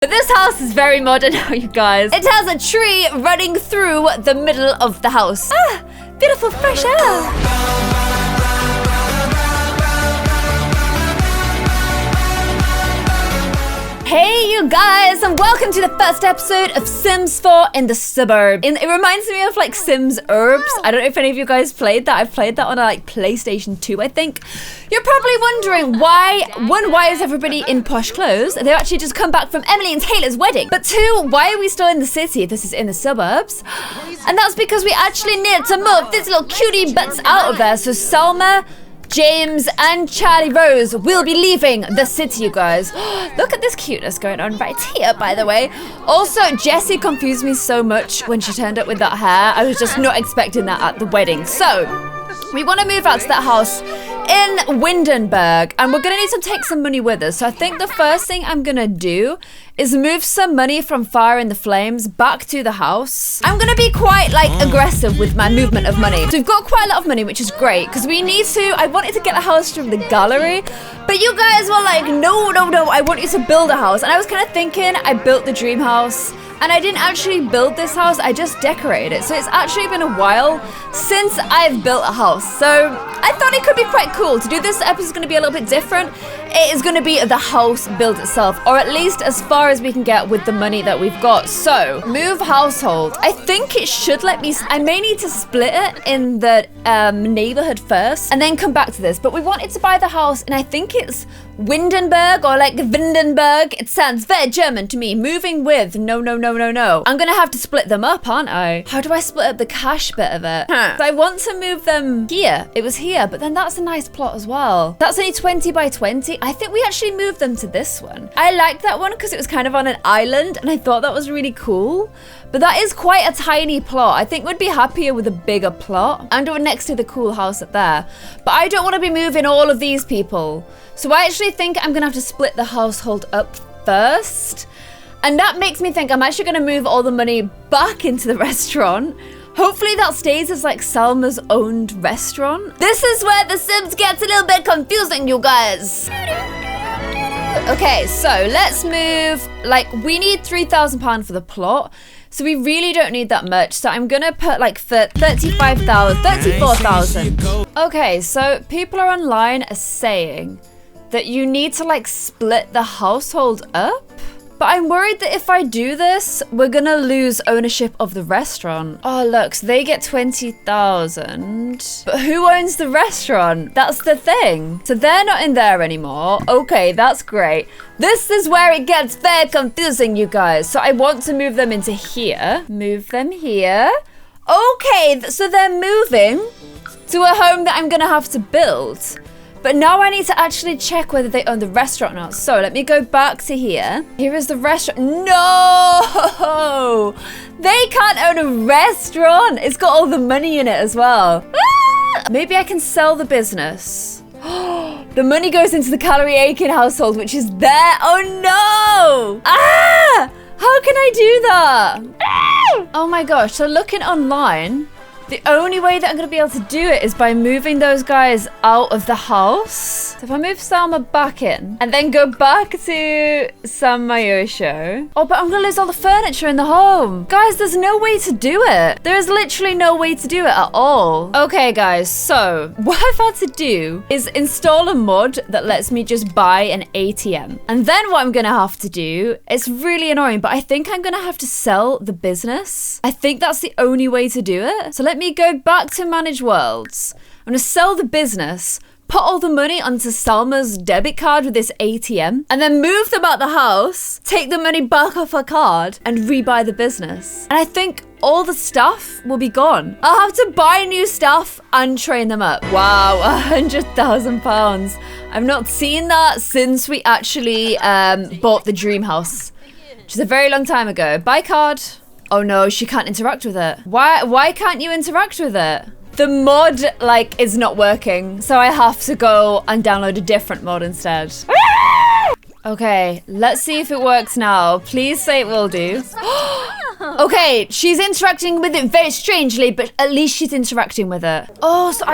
But this house is very modern now, you guys. It has a tree running through the middle of the house. Ah, beautiful fresh air. Hey you guys, and welcome to the first episode of Sims 4 in the suburbs. It reminds me of like Sims Urbs. I don't know if any of you guys played that. I've played that on like PlayStation 2, I think. You're probably wondering why is everybody in posh clothes? They actually just come back from Emily and Taylor's wedding. But two, why are we still in the city? This is in the suburbs. And that's because we actually need to move these little cutie butts out of there. So Salma, James and Charlie Rose will be leaving the city, you guys. Look at this cuteness going on right here, by the way. Also, Jessie confused me so much when she turned up with that hair. I was just not expecting that at the wedding. So, we want to move out to that house in Windenburg, and we're going to need to take some money with us. So I think the first thing I'm going to do is move some money from Fire in the Flames back to the house. I'm going to be quite like aggressive with my movement of money. So we've got quite a lot of money, which is great because we need to, I wanted to get a house from the gallery, but you guys were like, no, I want you to build a house. And I was kind of thinking I built the dream house. And I didn't actually build this house, I just decorated it. So it's actually been a while since I've built a house. So I thought it could be quite cool. To do this episode is going to be a little bit different. It is going to be the house build itself, or at least as far as we can get with the money that we've got. So, move household. I think it should let me, I may need to split it in the neighborhood first and then come back to this. But we wanted to buy the house, and I think it's Windenburg or like Windenburg. It sounds very German to me. Moving with, no. I'm gonna have to split them up, aren't I? How do I split up the cash bit of it? So I want to move them here. It was here, but then that's a nice plot as well. That's only 20 by 20. I think we actually moved them to this one. I liked that one because it was kind of on an island, and I thought that was really cool. But that is quite a tiny plot. I think we'd be happier with a bigger plot. And we're next to the cool house up there. But I don't want to be moving all of these people. So I actually think I'm going to have to split the household up first. And that makes me think I'm actually going to move all the money back into the restaurant. Hopefully that stays as like Salma's owned restaurant. This is where the Sims gets a little bit confusing, you guys. Okay, so let's move, like we need £3,000 for the plot. So we really don't need that much. So I'm gonna put like 34,000. Okay, so people are online are saying that you need to like split the household up. But I'm worried that if I do this, we're gonna lose ownership of the restaurant. Oh look, so they get 20,000. But who owns the restaurant? That's the thing. So they're not in there anymore. Okay, that's great. This is where it gets very confusing, you guys. So I want to move them into here. Move them here. Okay, so they're moving to a home that I'm gonna have to build. But now I need to actually check whether they own the restaurant or not. So let me go back to here. Here is the restaurant. No! They can't own a restaurant. It's got all the money in it as well. Ah! Maybe I can sell the business. The money goes into the Calorie Aiken household, which is there. Oh no! Ah! How can I do that? Ah! Oh my gosh, so looking online, the only way that I'm going to be able to do it is by moving those guys out of the house. So if I move Salma back in and then go back to San Mayosho. Oh, but I'm going to lose all the furniture in the home. Guys, there's no way to do it. There is literally no way to do it at all. Okay, guys, so what I've had to do is install a mod that lets me just buy an ATM. And then what I'm going to have to do, it's really annoying, but I think I'm going to have to sell the business. I think that's the only way to do it. So let me go back to Manage Worlds. I'm going to sell the business, put all the money onto Salma's debit card with this ATM, and then move them out the house, take the money back off her card, and rebuy the business. And I think all the staff will be gone. I'll have to buy new staff and train them up. Wow, £100,000. I've not seen that since we actually bought the dream house, which is a very long time ago. Buy card. Oh no, she can't interact with it. Why can't you interact with it? The mod, like, is not working. So I have to go and download a different mod instead. Okay, let's see if it works now. Please say it will do. Okay, she's interacting with it very strangely, but at least she's interacting with it. Oh, so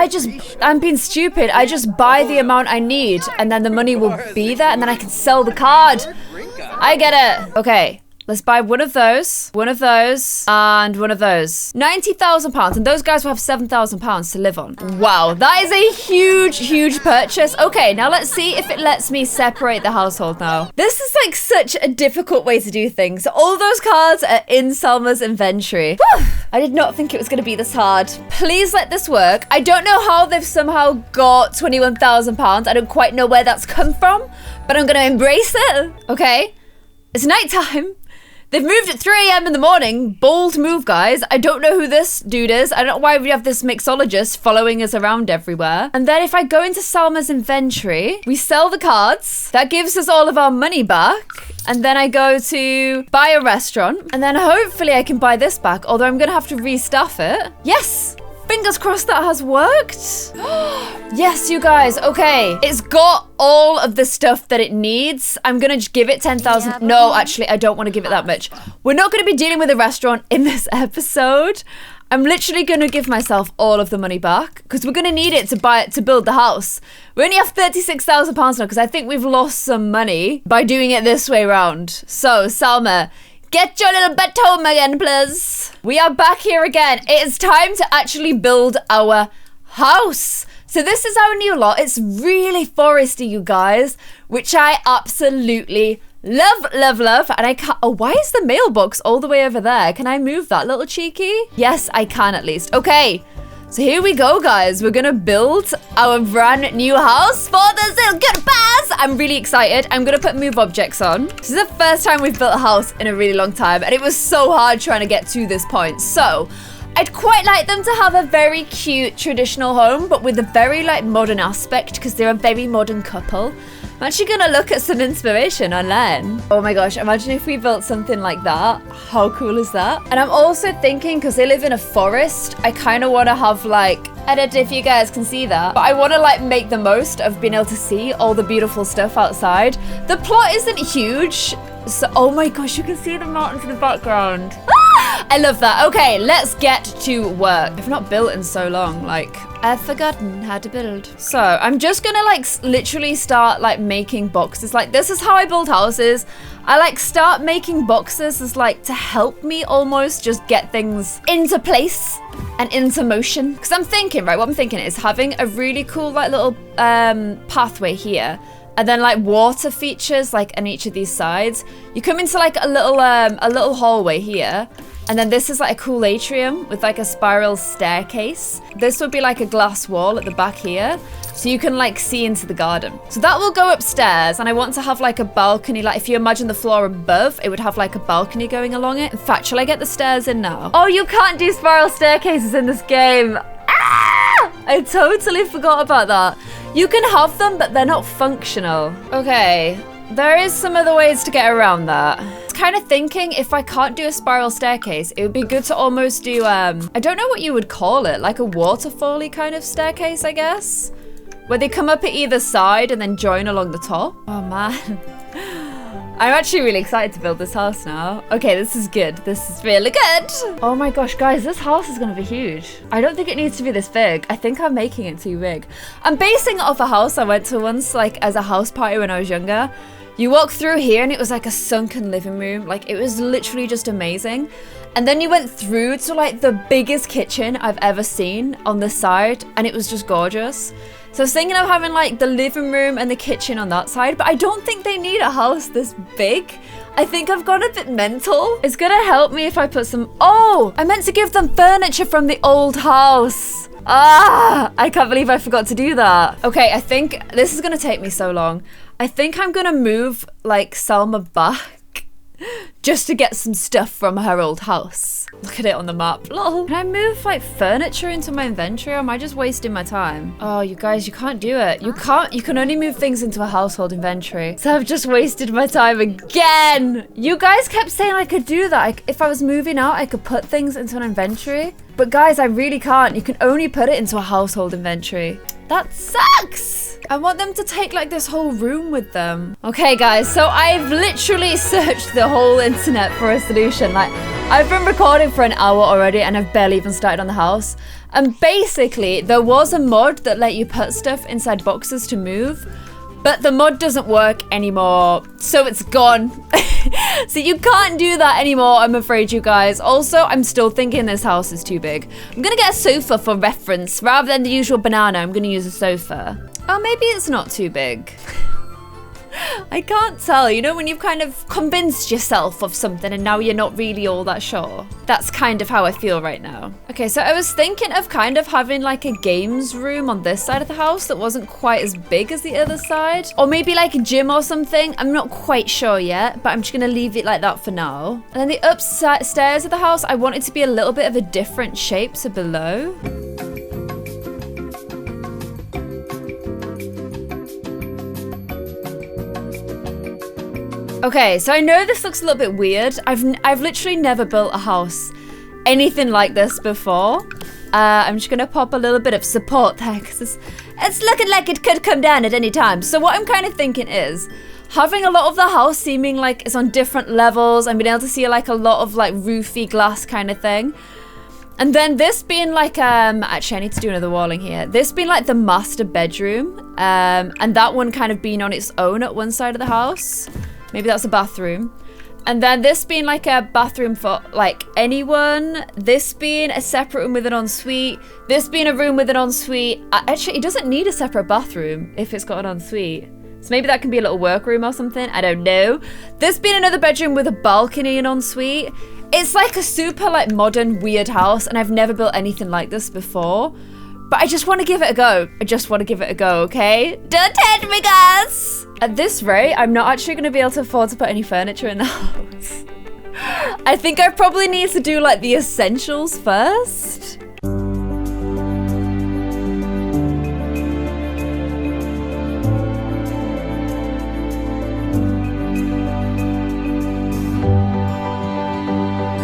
I'm being stupid. I just buy the amount I need, and then the money will be there, and then I can sell the card. I get it. Okay. Let's buy one of those, and one of those. £90,000, and those guys will have £7,000 to live on. Wow, that is a huge, huge purchase. Okay, now let's see if it lets me separate the household now. This is like such a difficult way to do things. All those cards are in Salma's inventory. Whew, I did not think it was gonna be this hard. Please let this work. I don't know how they've somehow got £21,000. I don't quite know where that's come from, but I'm gonna embrace it, okay? It's nighttime. They've moved at 3 a.m. in the morning. Bold move, guys. I don't know who this dude is. I don't know why we have this mixologist following us around everywhere. And then if I go into Salma's inventory, we sell the cards. That gives us all of our money back. And then I go to buy a restaurant. And then hopefully I can buy this back, although I'm going to have to restaff it. Yes! Fingers crossed that has worked. Yes, you guys. Okay. It's got all of the stuff that it needs. I'm going to give it 10,000. No, actually, I don't want to give it that much. We're not going to be dealing with a restaurant in this episode. I'm literally going to give myself all of the money back because we're going to need it to build the house. We only have £36,000 now because I think we've lost some money by doing it this way around. So, Salma, get your little butt home again, please. We are back here again. It is time to actually build our house. So this is our new lot. It's really foresty, you guys, which I absolutely love, love, love. And I can't, oh, why is the mailbox all the way over there? Can I move that, little cheeky? Yes, I can at least. Okay. So here we go, guys. We're gonna build our brand new house for the Silk Pass. I'm really excited. I'm gonna put move objects on. This is the first time we've built a house in a really long time, and it was so hard trying to get to this point. So I'd quite like them to have a very cute traditional home, but with a very like modern aspect because they're a very modern couple. I'm actually gonna look at some inspiration online. Oh my gosh, imagine if we built something like that. How cool is that? And I'm also thinking, because they live in a forest, I kind of want to have like, I don't know if you guys can see that, but I want to like make the most of being able to see all the beautiful stuff outside. The plot isn't huge, so oh my gosh, you can see the mountains in the background. I love that. Okay, let's get to work. I've not built in so long, like I've forgotten how to build. So I'm just gonna like literally start like making boxes. Like this is how I build houses. I like start making boxes as like to help me almost just get things into place and into motion. Because I'm thinking, right, what I'm thinking is having a really cool like little pathway here. And then like water features like on each of these sides. You come into like a little hallway here. And then this is like a cool atrium with like a spiral staircase. This would be like a glass wall at the back here. So you can like see into the garden. So that will go upstairs. And I want to have like a balcony. Like if you imagine the floor above, it would have like a balcony going along it. In fact, shall I get the stairs in now? Oh, you can't do spiral staircases in this game. Ah! I totally forgot about that. You can have them, but they're not functional. Okay, there is some other ways to get around that. Kind of thinking if I can't do a spiral staircase, it would be good to almost do I don't know what you would call it, like a waterfall-y kind of staircase, I guess, where they come up at either side and then join along the top. Oh man, I'm actually really excited to build this house now. Okay, this is good. This is really good. Oh my gosh, guys, this house is gonna be huge. I don't think it needs to be this big. I think I'm making it too big. I'm basing it off a house I went to once, like as a house party when I was younger. You walk through here and it was like a sunken living room. Like it was literally just amazing. And then you went through to like the biggest kitchen I've ever seen on the side. And it was just gorgeous. So I was thinking of having like the living room and the kitchen on that side. But I don't think they need a house this big. I think I've gone a bit mental. It's gonna help me if I put some... Oh, I meant to give them furniture from the old house. Ah, I can't believe I forgot to do that. Okay, I think this is gonna take me so long. I think I'm gonna move like Salma back just to get some stuff from her old house. Look at it on the map. Lol. Can I move like furniture into my inventory or am I just wasting my time? Oh, you guys, you can't do it. You can't, you can only move things into a household inventory. So I've just wasted my time again. You guys kept saying I could do that. If I was moving out, I could put things into an inventory. But guys, I really can't. You can only put it into a household inventory. That sucks. I want them to take like this whole room with them. Okay guys, so I've literally searched the whole internet for a solution. Like I've been recording for an hour already and I've barely even started on the house. And basically there was a mod that let you put stuff inside boxes to move. but the mod doesn't work anymore, so it's gone. So you can't do that anymore, I'm afraid, you guys. Also, I'm still thinking this house is too big. I'm gonna get a sofa for reference. Rather than the usual banana, I'm gonna use a sofa. Oh, maybe it's not too big. I can't tell, you know, when you've kind of convinced yourself of something and now you're not really all that sure. That's kind of how I feel right now. Okay, so I was thinking of kind of having like a games room on this side of the house that wasn't quite as big as the other side. Or maybe like a gym or something. I'm not quite sure yet, but I'm just gonna leave it like that for now. And then the upstairs of the house, I want it to be a little bit of a different shape to below. Okay, so I know this looks a little bit weird. I've literally never built a house anything like this before. I'm just gonna pop a little bit of support there because it's looking like it could come down at any time. So what I'm kind of thinking is having a lot of the house seeming like it's on different levels and being able to see like a lot of like roofy glass kind of thing. And then this being like, actually I need to do another walling here. This being like the master bedroom, and that one kind of being on its own at one side of the house. Maybe that's a bathroom. And then this being like a bathroom for like anyone. This being a separate room with an ensuite. This being a room with an ensuite. Actually, it doesn't need a separate bathroom if it's got an ensuite. So maybe that can be a little workroom or something. I don't know. This being another bedroom with a balcony and ensuite. It's like a super like modern weird house and I've never built anything like this before. But I just want to give it a go. I just want to give it a go, okay? Don't tempt me, guys! At this rate, I'm not actually going to be able to afford to put any furniture in the house. I think I probably need to do like the essentials first.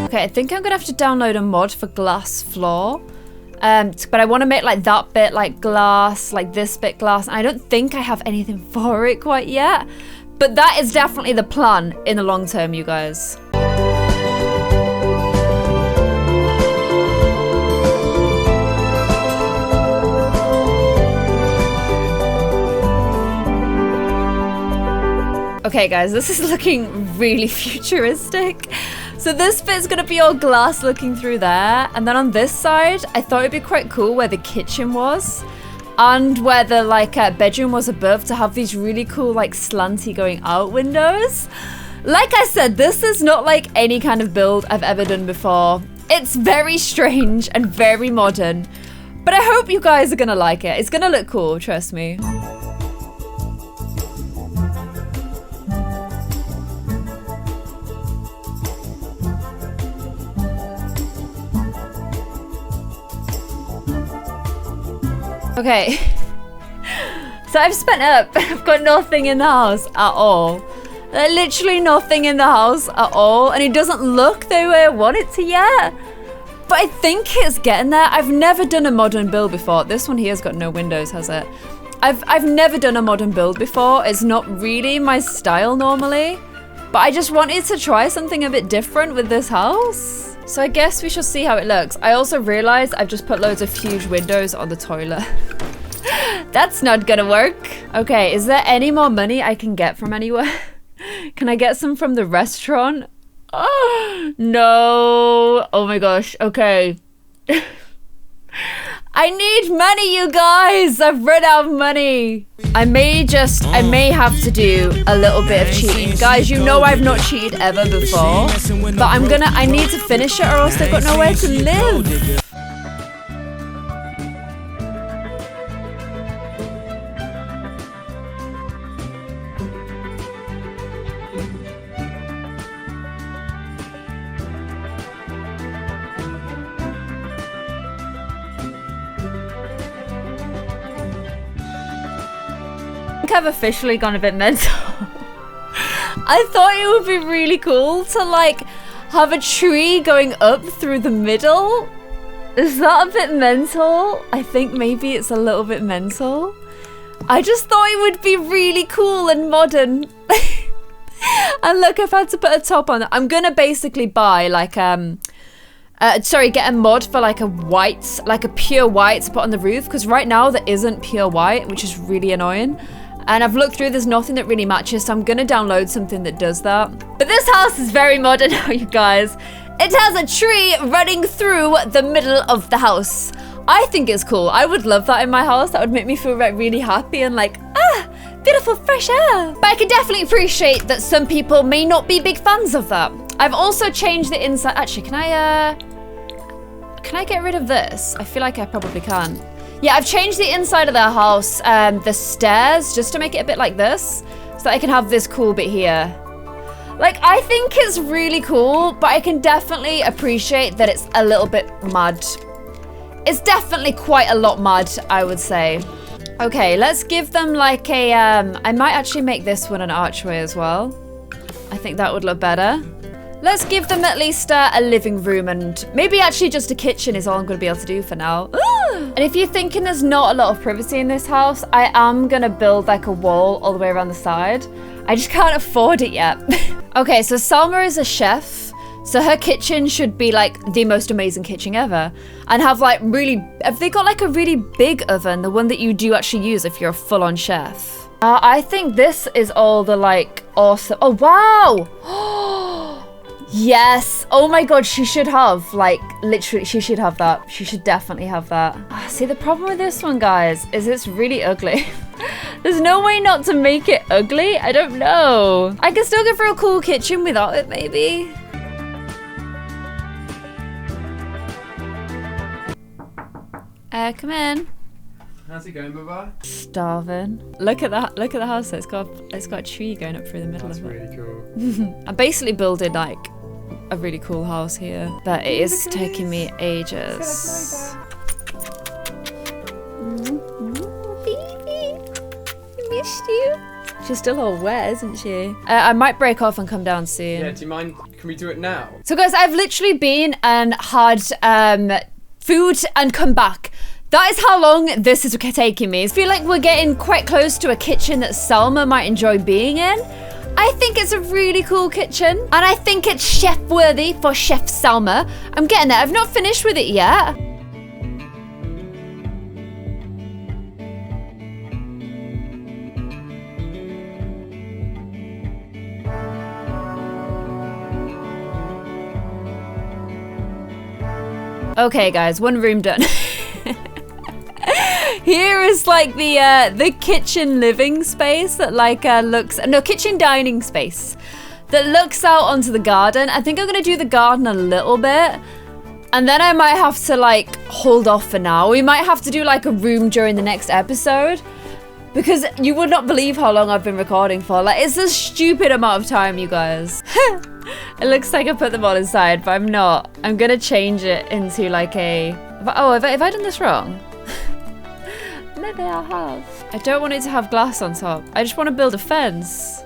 Okay, I think I'm going to have to download a mod for glass floor. But I want to make like that bit like glass, like this bit glass. And I don't think I have anything for it quite yet. But that is definitely the plan in the long term, you guys. Okay guys, this is looking really futuristic. So this bit's gonna be all glass looking through there. And then on this side, I thought it'd be quite cool where the kitchen was. And where the like bedroom was above to have these really cool like slanty going out windows. Like I said, this is not like any kind of build I've ever done before. It's very strange and very modern. But I hope you guys are gonna like it. It's gonna look cool, trust me. Okay, so I've spent up, I've got nothing in the house at all. Literally nothing in the house at all, and it doesn't look the way I want it to yet. But I think it's getting there. I've never done a modern build before. This one here's got no windows, has it? I've never done a modern build before. It's not really my style normally, but I just wanted to try something a bit different with this house. So I guess we shall see how it looks. I also realized I've just put loads of huge windows on the toilet. That's not gonna work. Okay, is there any more money I can get from anywhere? Can I get some from the restaurant? Oh, no. Oh my gosh, okay. I need money, you guys. I've run out of money. I may have to do a little bit of cheating. Guys, you know I've not cheated ever before. But I need to finish it or else I've got nowhere to live. I've officially gone a bit mental. I thought it would be really cool to like have a tree going up through the middle. Is that a bit mental? I think maybe it's a little bit mental. I just thought it would be really cool and modern. And look, I've had to put a top on it. I'm gonna basically buy like get a mod for like a white, like a pure white to put on the roof, because right now there isn't pure white, which is really annoying. And I've looked through, there's nothing that really matches, so I'm gonna download something that does that. But this house is very modern now, you guys. It has a tree running through the middle of the house. I think it's cool. I would love that in my house. That would make me feel like really happy and like, beautiful fresh air. But I can definitely appreciate that some people may not be big fans of that. I've also changed the inside. Actually, can I get rid of this? I feel like I probably can. Yeah, I've changed the inside of their house, the stairs, just to make it a bit like this, so that I can have this cool bit here. Like, I think it's really cool, but I can definitely appreciate that it's a little bit mud. It's definitely quite a lot mud, I would say. Okay, let's give them like a, I might actually make this one an archway as well. I think that would look better. Let's give them at least a living room, and maybe actually just a kitchen is all I'm gonna be able to do for now. And if you're thinking there's not a lot of privacy in this house, I am gonna build like a wall all the way around the side. I just can't afford it yet. Okay, so Salma is a chef, so her kitchen should be like the most amazing kitchen ever. And have like have they got like a really big oven, the one that you do actually use if you're a full-on chef? I think this is all the like awesome, oh wow! Yes, oh my god, she should have, like, literally, she should have that. She should definitely have that. See, the problem with this one, guys, is it's really ugly. There's no way not to make it ugly. I don't know. I can still go for a cool kitchen without it, maybe. Come in. How's it going, Baba? Starving. Look at that. Look at the house. It's got a tree going up through the middle of it. That's really cool. I'm basically building like a really cool house here, but it is taking me ages. Baby, I missed you. She's still all wet, isn't she? I might break off and come down soon. Yeah, do you mind? Can we do it now? So guys, I've literally been and had food and come back. That is how long this is taking me. I feel like we're getting quite close to a kitchen that Salma might enjoy being in. I think it's a really cool kitchen, and I think it's chef-worthy for Chef Salma. I'm getting there. I've not finished with it yet. Okay, guys, one room done. Here is like the kitchen living space that like kitchen dining space that looks out onto the garden. I think I'm gonna do the garden a little bit, and then I might have to like hold off for now. We might have to do like a room during the next episode, because you would not believe how long I've been recording for. Like, it's a stupid amount of time, you guys. It looks like I put them all inside, but I'm not. I'm gonna change it into like a, have I done this wrong? Maybe I have. I don't want it to have glass on top. I just want to build a fence.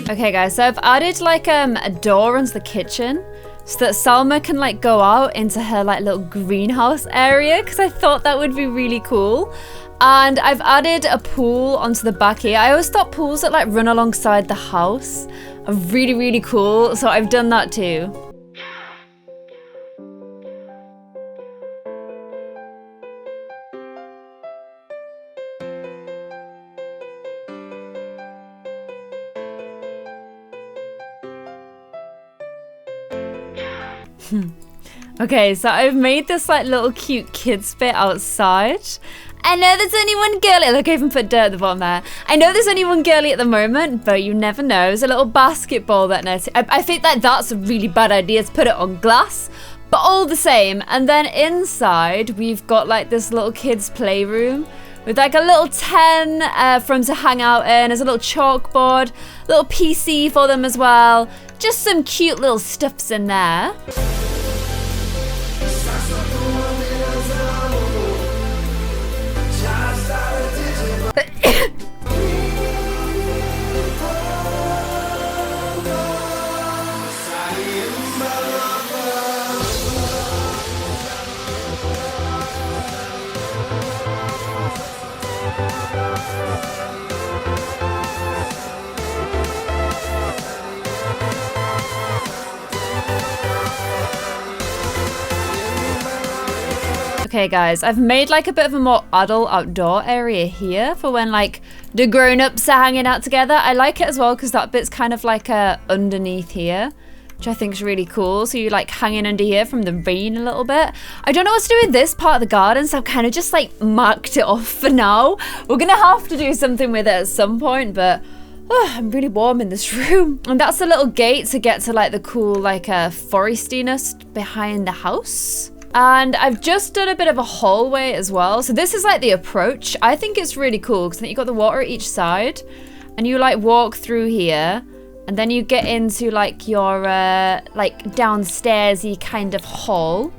Okay guys, so I've added like a door onto the kitchen so that Salma can like go out into her like little greenhouse area, because I thought that would be really cool. And I've added a pool onto the back here. I always thought pools that like run alongside the house are really, really cool, so I've done that too. Okay, so I've made this like little cute kids bit outside. I know there's only one girly. Look, I even put dirt at the bottom there. I know there's only one girly at the moment, but you never know. There's a little basketball that I think that that's a really bad idea to put it on glass, but all the same. And then inside we've got like this little kids playroom with like a little tent for them to hang out in. There's a little chalkboard, little PC for them as well. Just some cute little stuffs in there. Okay, guys, I've made like a bit of a more adult outdoor area here for when like the grown-ups are hanging out together. I like it as well because that bit's kind of like underneath here, which I think is really cool. So you like hanging under here from the rain a little bit. I don't know what to do with this part of the garden, so I've kind of just like marked it off for now. We're gonna have to do something with it at some point, but oh, I'm really warm in this room. And that's the little gate to get to like the cool like forestiness behind the house. And I've just done a bit of a hallway as well. So this is like the approach. I think it's really cool because then you've got the water at each side and you like walk through here and then you get into like your like downstairsy kind of hall.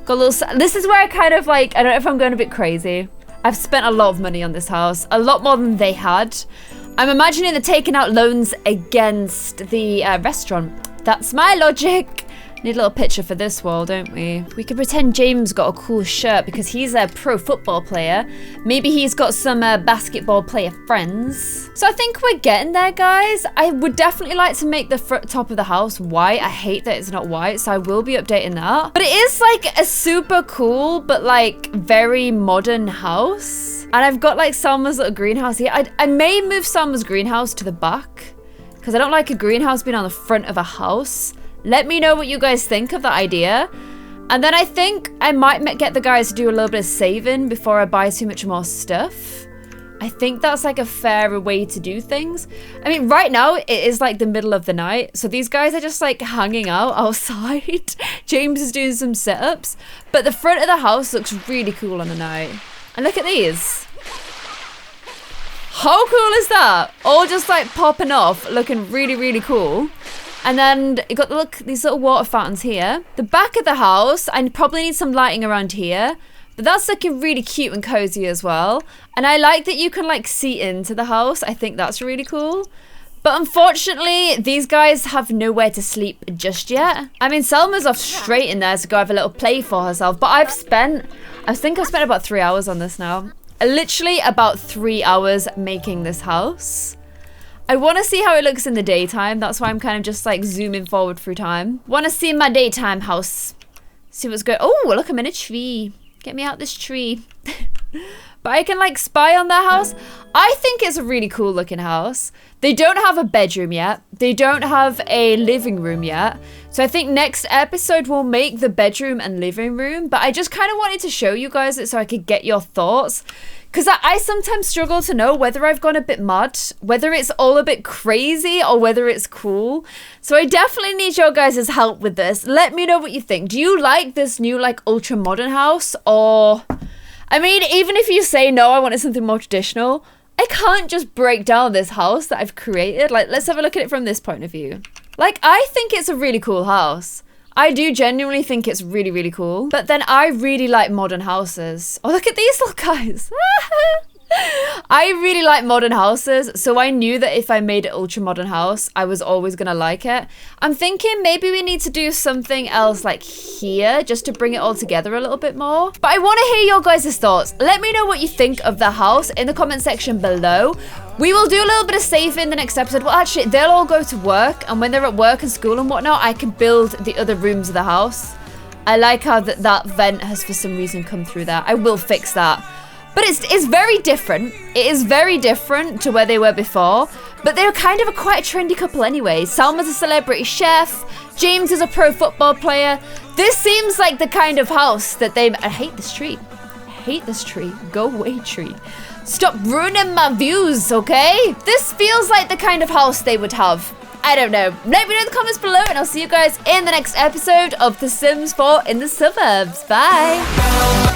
Got a little, this is where I kind of like, I don't know if I'm going a bit crazy. I've spent a lot of money on this house, a lot more than they had. I'm imagining they're taking out loans against the restaurant. That's my logic. Need a little picture for this wall, don't we? We could pretend James got a cool shirt because he's a pro football player. Maybe he's got some basketball player friends. So I think we're getting there, guys. I would definitely like to make the top of the house white. I hate that it's not white, so I will be updating that. But it is like a super cool, but like very modern house. And I've got like Salma's little greenhouse here. I may move Salma's greenhouse to the back because I don't like a greenhouse being on the front of a house. Let me know what you guys think of that idea. And then I think I might get the guys to do a little bit of saving before I buy too much more stuff. I think that's like a fairer way to do things. I mean, right now it is like the middle of the night. So these guys are just like hanging out outside. James is doing some sit-ups. But the front of the house looks really cool on the night. And look at these. How cool is that? All just like popping off, looking really, really cool. And then you got these little water fountains here. The back of the house, I probably need some lighting around here, but that's looking really cute and cozy as well. And I like that you can like see into the house. I think that's really cool. But unfortunately, these guys have nowhere to sleep just yet. I mean, Selma's off straight in there to go have a little play for herself, but I think I've spent about 3 hours on this now. Literally about 3 hours making this house. I want to see how it looks in the daytime. That's why I'm kind of just like zooming forward through time. Want to see my daytime house. See what's going. Oh, look, I'm in a tree. Get me out this tree. But I can like spy on their house. I think it's a really cool looking house. They don't have a bedroom yet. They don't have a living room yet. So I think next episode we'll make the bedroom and living room. But I just kind of wanted to show you guys it so I could get your thoughts. Because I sometimes struggle to know whether I've gone a bit mad, whether it's all a bit crazy or whether it's cool. So I definitely need your guys' help with this. Let me know what you think. Do you like this new like ultra modern house? Or, I mean, even if you say no, I wanted something more traditional, I can't just break down this house that I've created. Like, let's have a look at it from this point of view. Like, I think it's a really cool house. I do genuinely think it's really, really cool. But then I really like modern houses. Oh, look at these little guys. I really like modern houses, so I knew that if I made an ultra modern house, I was always gonna like it. I'm thinking maybe we need to do something else like here, just to bring it all together a little bit more. But I want to hear your guys' thoughts. Let me know what you think of the house in the comment section below. We will do a little bit of saving in the next episode. Well, actually, they'll all go to work, and when they're at work and school and whatnot, I can build the other rooms of the house. I like how that vent has for some reason come through there. I will fix that. But it's very different. It is very different to where they were before. But they're kind of quite a trendy couple anyway. Salma's a celebrity chef. James is a pro football player. This seems like the kind of house that they... I hate this tree. I hate this tree. Go away, tree. Stop ruining my views, okay? This feels like the kind of house they would have. I don't know. Let me know in the comments below, and I'll see you guys in the next episode of The Sims 4 in the suburbs. Bye.